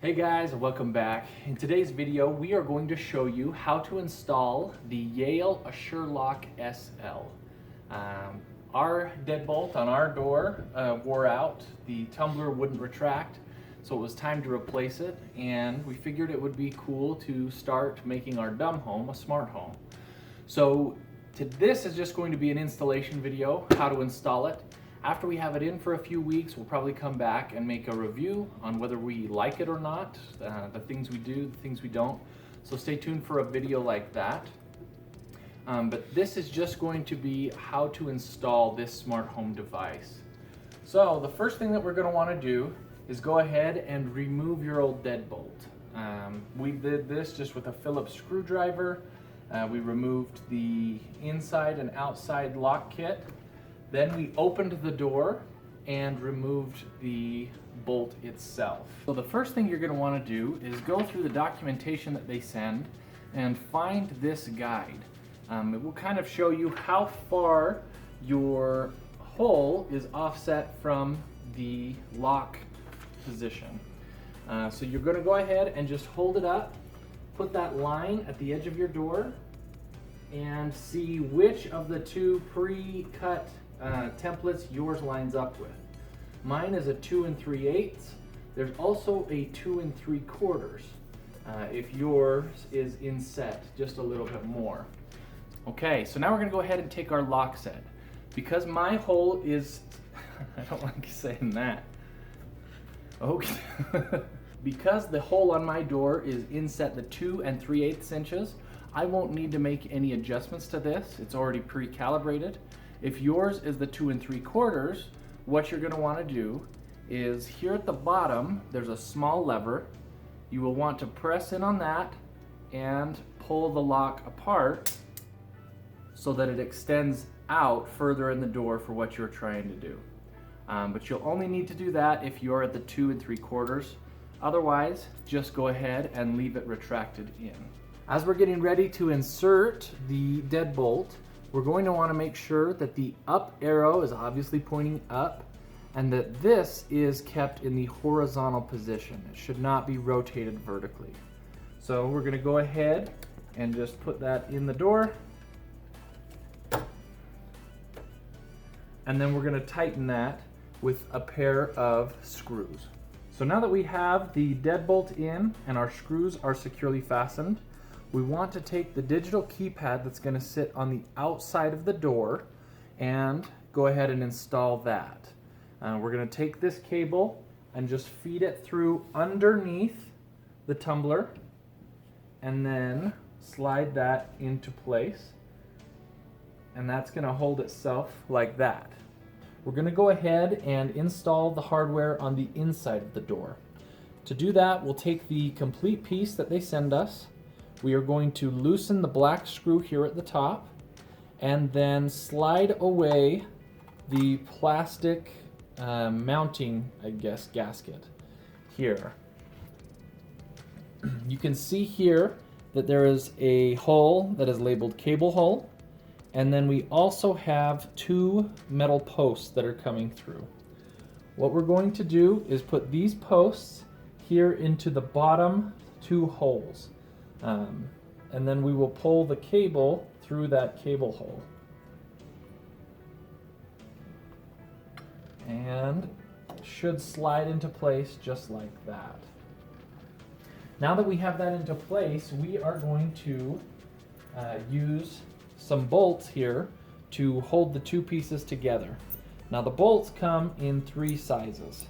Hey guys, welcome back. In today's video, we are going to show you how to install the Yale Assure Lock SL. Our deadbolt on our door wore out. The tumbler wouldn't retract, so it was time to replace it, and we figured it would be cool to start making our dumb home a smart home. So this is just going to be an installation video, how to install it. After we have it in for a few weeks, we'll probably come back and make a review on whether we like it or not, the things we do, the things we don't. So stay tuned for a video like that. But this is just going to be how to install this smart home device. So the first thing that we're going to want to do is go ahead and remove your old deadbolt. We did this just with a Phillips screwdriver. We removed the inside and outside lock kit. Then we opened the door and removed the bolt itself. So the first thing you're going to want to do is go through the documentation that they send and find this guide. It will kind of show you how far your hole is offset from the lock position. So you're going to go ahead and just hold it up, put that line at the edge of your door, and see which of the two pre-cut templates yours lines up with. Mine is a 2 3/8. There's also a 2 3/4 if yours is inset just a little bit more. Okay, so now we're going to go ahead and take our lock set. Because my hole is, I don't like saying that. Okay. Because the hole on my door is inset the 2 3/8 inches, I won't need to make any adjustments to this. It's already pre-calibrated. If yours is the 2 3/4, what you're going to want to do is here at the bottom, there's a small lever. You will want to press in on that and pull the lock apart so that it extends out further in the door for what you're trying to do. But you'll only need to do that if you're at the 2 3/4. Otherwise, just go ahead and leave it retracted in. As we're getting ready to insert the deadbolt, we're going to want to make sure that the up arrow is obviously pointing up and that this is kept in the horizontal position. It should not be rotated vertically. So we're going to go ahead and just put that in the door. And then we're going to tighten that with a pair of screws. So now that we have the deadbolt in and our screws are securely fastened, we want to take the digital keypad that's going to sit on the outside of the door and go ahead and install that. We're going to take this cable and just feed it through underneath the tumbler and then slide that into place. And that's going to hold itself like that. We're going to go ahead and install the hardware on the inside of the door. To do that, we'll take the complete piece that they send us. We are going to loosen the black screw here at the top and then slide away the plastic mounting, gasket here. You can see here that there is a hole that is labeled cable hole, and then we also have 2 metal posts that are coming through. What we're going to do is put these posts here into the bottom 2 holes. And then we will pull the cable through that cable hole. And it should slide into place just like that. Now that we have that into place, we are going to use some bolts here to hold the 2 pieces together. Now the bolts come in 3 sizes.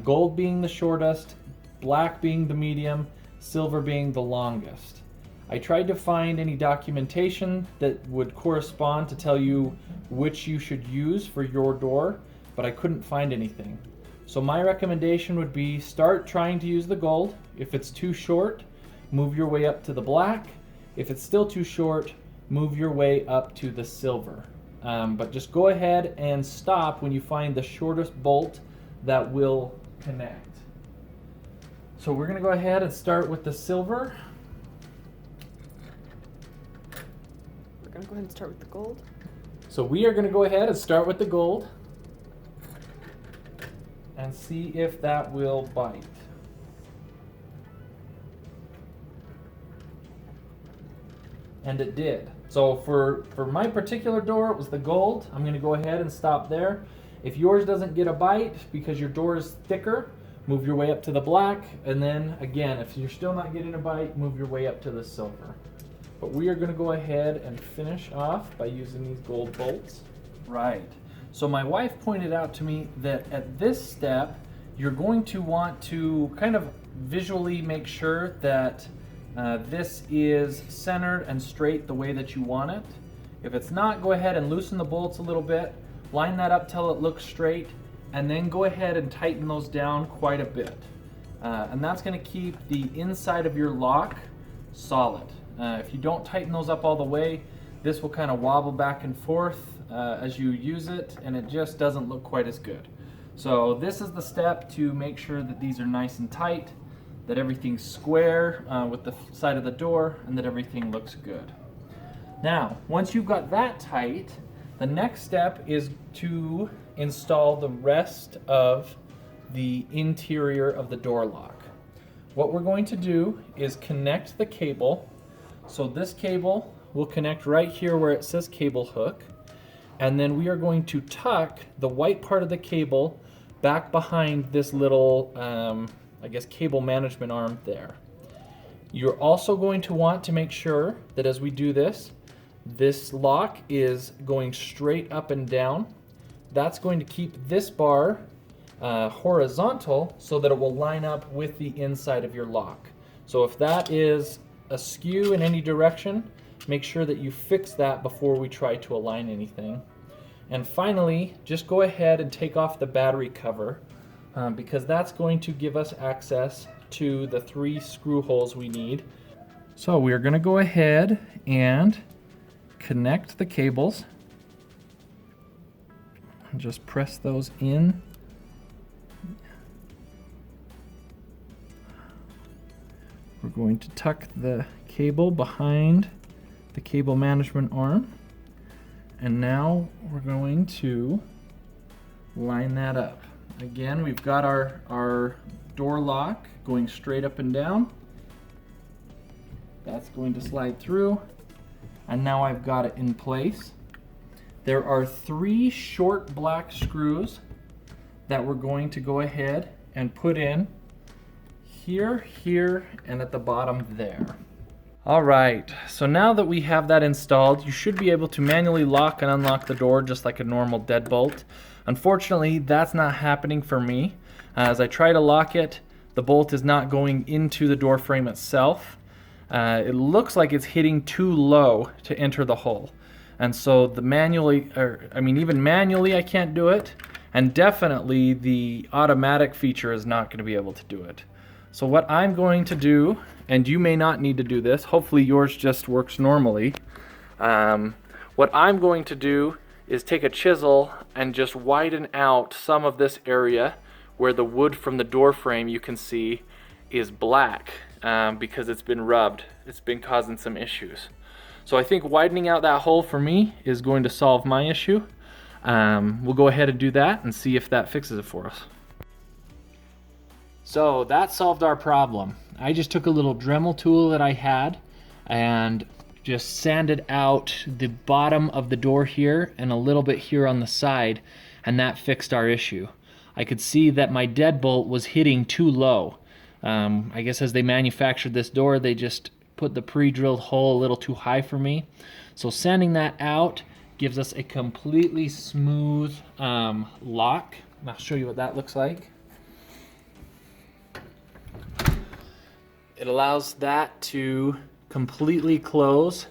Gold being the shortest, black being the medium, silver being the longest. I tried to find any documentation that would correspond to tell you which you should use for your door, but I couldn't find anything. So my recommendation would be start trying to use the gold. If it's too short, move your way up to the black. If it's still too short, move your way up to the silver. But just go ahead and stop when you find the shortest bolt that will connect. So we're going to go ahead and start with the silver. We're going to go ahead and start with the gold. So we are going to go ahead and start with the gold and see if that will bite. and it did. So for my particular door, it was the gold. I'm gonna go ahead and stop there. If yours doesn't get a bite because your door is thicker, move your way up to the black, and then again, if you're still not getting a bite, move your way up to the silver. But we are gonna go ahead and finish off by using these gold bolts. Right, so my wife pointed out to me that at this step, you're going to want to kind of visually make sure that this is centered and straight the way that you want it. If it's not, go ahead and loosen the bolts a little bit, line that up till it looks straight, and then go ahead and tighten those down quite a bit. And that's going to keep the inside of your lock solid. If you don't tighten those up all the way, this will kind of wobble back and forth as you use it, and it just doesn't look quite as good. So this is the step to make sure that these are nice and tight, that everything's square with the side of the door, and that everything looks good. Now, once you've got that tight, the next step is to install the rest of the interior of the door lock. What we're going to do is connect the cable. So this cable will connect right here where it says cable hook, and then we are going to tuck the white part of the cable back behind this little I guess cable management arm there. You're also going to want to make sure that as we do this, this lock is going straight up and down. That's going to keep this bar horizontal so that it will line up with the inside of your lock. So if that is askew in any direction, make sure that you fix that before we try to align anything. And finally, just go ahead and take off the battery cover because that's going to give us access to the 3 screw holes we need. So we're going to go ahead and connect the cables. Just press those in. We're going to tuck the cable behind the cable management arm. And now we're going to line that up. Again, we've got our door lock going straight up and down. That's going to slide through. And now I've got it in place. There are 3 short black screws that we're going to go ahead and put in here, here, and at the bottom there. All right, so now that we have that installed, you should be able to manually lock and unlock the door just like a normal deadbolt. Unfortunately, that's not happening for me. As I try to lock it, the bolt is not going into the door frame itself. It looks like it's hitting too low to enter the hole. And so even manually I can't do it, and definitely the automatic feature is not going to be able to do it. So what I'm going to do, and you may not need to do this, hopefully yours just works normally. What I'm going to do is take a chisel and just widen out some of this area where the wood from the door frame you can see is black because it's been rubbed. It's been causing some issues. So I think widening out that hole for me is going to solve my issue. We'll go ahead and do that and see if that fixes it for us. So that solved our problem. I just took a little Dremel tool that I had and just sanded out the bottom of the door here and a little bit here on the side, and that fixed our issue. I could see that my deadbolt was hitting too low. I guess as they manufactured this door, they just put the pre-drilled hole a little too high for me. So sanding that out gives us a completely smooth lock. I'll show you what that looks like. It allows that to completely close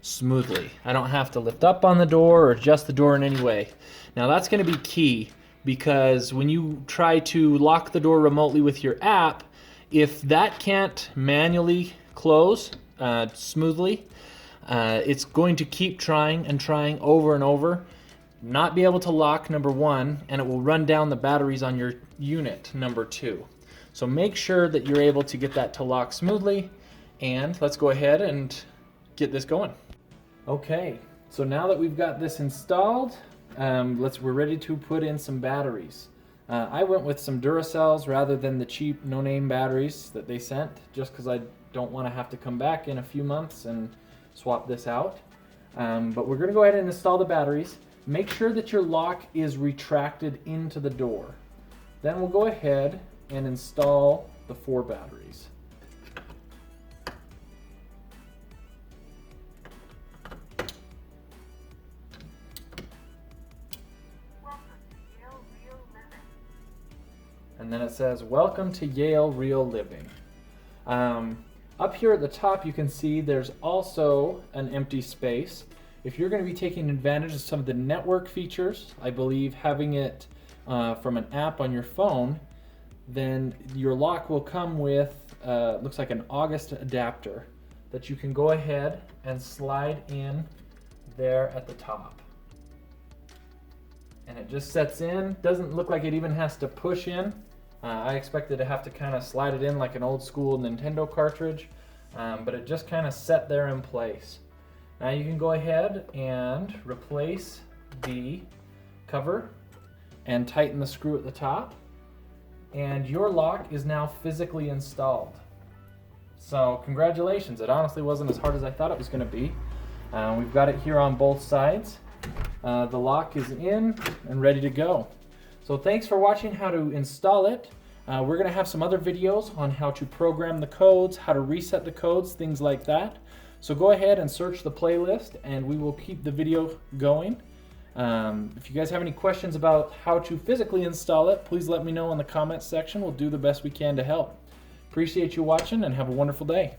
smoothly. I don't have to lift up on the door or adjust the door in any way. Now that's going to be key, because when you try to lock the door remotely with your app, if that can't manually close smoothly, it's going to keep trying and trying over and over, not be able to lock, number 1, and it will run down the batteries on your unit, number 2. So make sure that you're able to get that to lock smoothly, and let's go ahead and get this going. Okay, so now that we've got this installed, we're ready to put in some batteries. I went with some Duracells rather than the cheap no-name batteries that they sent, just because I don't want to have to come back in a few months and swap this out. But we're going to go ahead and install the batteries. Make sure that your lock is retracted into the door. Then we'll go ahead and install the 4 batteries. And then it says, "Welcome to Yale Real Living." Up here at the top you can see there's also an empty space. If you're going to be taking advantage of some of the network features, I believe having it from an app on your phone, then your lock will come with, looks like an August adapter that you can go ahead and slide in there at the top. And it just sets in. Doesn't look like it even has to push in. I expected to have to kind of slide it in like an old school Nintendo cartridge, but it just kind of set there in place. Now you can go ahead and replace the cover and tighten the screw at the top, and your lock is now physically installed. So congratulations, it honestly wasn't as hard as I thought it was going to be. We've got it here on both sides. The lock is in and ready to go. So thanks for watching how to install it. We're going to have some other videos on how to program the codes, how to reset the codes, things like that. So go ahead and search the playlist and we will keep the video going. If you guys have any questions about how to physically install it, please let me know in the comments section. We'll do the best we can to help. Appreciate you watching and have a wonderful day.